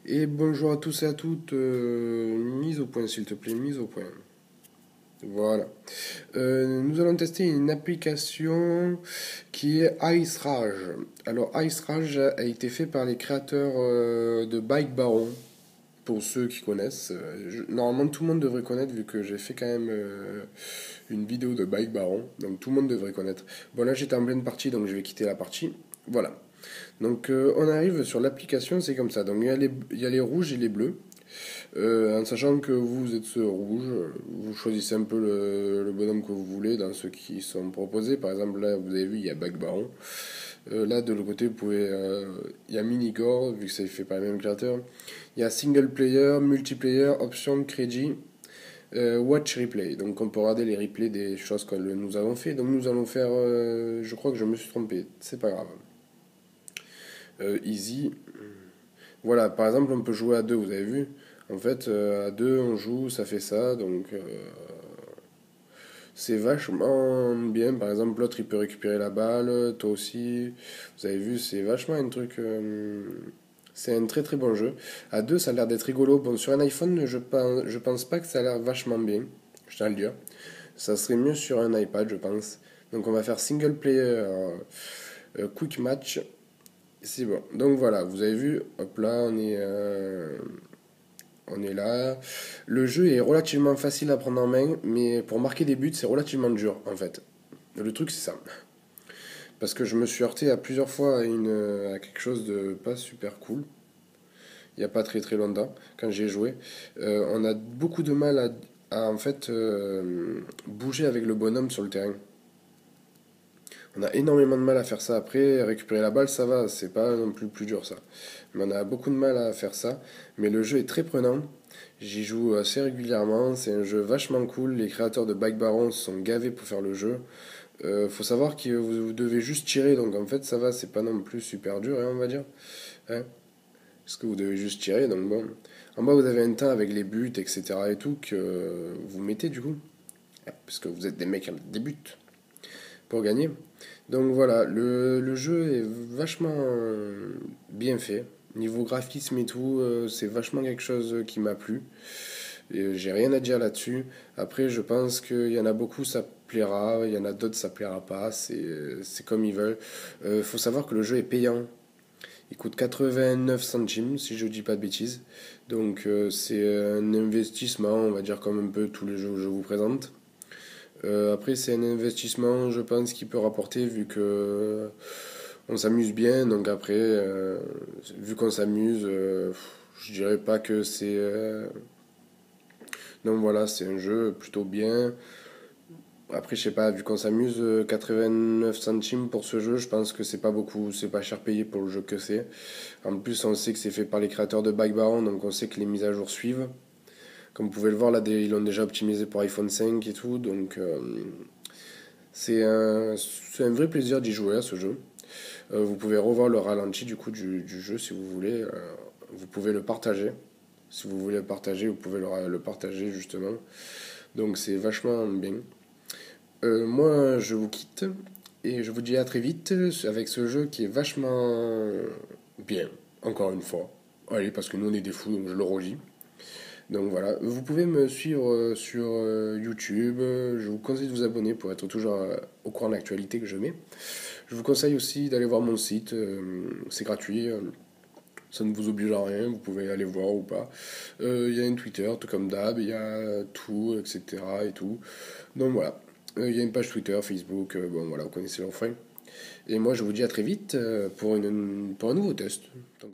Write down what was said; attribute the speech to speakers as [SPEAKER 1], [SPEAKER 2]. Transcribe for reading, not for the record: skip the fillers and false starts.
[SPEAKER 1] Et bonjour à tous et à toutes. Mise au point, s'il te plaît, mise au point. Voilà. Nous allons tester une application qui est Ice Rage. Alors, Ice Rage a été fait par les créateurs de Bike Baron. Pour ceux qui connaissent, normalement tout le monde devrait connaître vu que j'ai fait quand même une vidéo de Bike Baron, donc tout le monde devrait connaître. Bon là j'étais en pleine partie donc je vais quitter la partie. Voilà. Donc on arrive sur l'application, c'est comme ça. Donc il y a les rouges et les bleus. En sachant que vous êtes rouge, vous choisissez un peu le bonhomme que vous voulez dans ceux qui sont proposés. Par exemple là vous avez vu il y a Bike Baron. Là, de l'autre côté, vous pouvez. Il y a Minigore, vu que c'est fait par les mêmes créateurs. Il y a Single Player, Multiplayer, Option, Crédit, Watch Replay. Donc, on peut regarder les replays des choses que nous avons fait. Donc, nous allons faire. Je crois que je me suis trompé. C'est pas grave. Easy. Voilà, par exemple, on peut jouer à deux, vous avez vu. En fait, à deux, on joue, ça fait ça. Donc. C'est vachement bien. Par exemple, l'autre il peut récupérer la balle, toi aussi. Vous avez vu, c'est vachement un truc. C'est un très très bon jeu. À deux, ça a l'air d'être rigolo. Bon, sur un iPhone, je pense pas que ça a l'air vachement bien. Je tiens à le dire. Ça serait mieux sur un iPad, je pense. Donc, on va faire single player quick match. C'est bon. Donc voilà, vous avez vu, hop là, on est là. Le jeu est relativement facile à prendre en main, mais pour marquer des buts, c'est relativement dur en fait. Le truc, c'est ça. Parce que je me suis heurté à plusieurs fois à quelque chose de pas super cool. Il n'y a pas très très longtemps, quand j'ai joué. On a beaucoup de mal en fait bouger avec le bonhomme sur le terrain. On a énormément de mal à faire ça. Après, récupérer la balle, ça va, c'est pas non plus plus dur ça. Mais on a beaucoup de mal à faire ça. Mais le jeu est très prenant. J'y joue assez régulièrement. C'est un jeu vachement cool. Les créateurs de Bike Baron sont gavés pour faire le jeu. Faut savoir que vous devez juste tirer. Donc en fait, ça va, c'est pas non plus super dur, hein, on va dire. Hein, parce que vous devez juste tirer. Donc bon. En bas, vous avez un temps avec les buts, etc. et tout que vous mettez du coup. Parce que vous êtes des mecs qui mettent des buts pour gagner. Donc voilà, le jeu est vachement bien fait. Niveau graphisme et tout, c'est vachement quelque chose qui m'a plu. J'ai rien à dire là-dessus. Après, je pense qu'il y en a beaucoup, ça plaira. Il y en a d'autres, ça plaira pas. C'est comme ils veulent. Faut savoir que le jeu est payant. Il coûte 89 centimes, si je dis pas de bêtises. Donc c'est un investissement, on va dire comme un peu tous les jeux que je vous présente. Après, c'est un investissement, je pense, qui peut rapporter vu que on s'amuse bien. Donc après, vu qu'on s'amuse, je dirais pas que c'est. Donc voilà, c'est un jeu plutôt bien. Après, je sais pas, vu qu'on s'amuse, 89 centimes pour ce jeu, je pense que c'est pas beaucoup, c'est pas cher payé pour le jeu que c'est. En plus, on sait que c'est fait par les créateurs de Bike Baron, donc on sait que les mises à jour suivent. Comme vous pouvez le voir, là, ils l'ont déjà optimisé pour iPhone 5 et tout, donc c'est un vrai plaisir d'y jouer à ce jeu. Vous pouvez revoir le ralenti du coup du jeu si vous voulez. Vous pouvez le partager. Si vous voulez le partager, vous pouvez le partager justement. Donc c'est vachement bien. Moi, je vous quitte et je vous dis à très vite avec ce jeu qui est vachement bien, encore une fois. Allez, parce que nous on est des fous, donc je le redis. Donc voilà, vous pouvez me suivre sur YouTube. Je vous conseille de vous abonner pour être toujours au courant de l'actualité que je mets. Je vous conseille aussi d'aller voir mon site, c'est gratuit, ça ne vous oblige à rien, vous pouvez aller voir ou pas. Il y a un Twitter, tout comme d'hab, il y a tout, etc. et tout. Donc voilà, il y a une page Twitter, Facebook, bon voilà, vous connaissez l'enfant. Et moi je vous dis à très vite pour un nouveau test. Donc,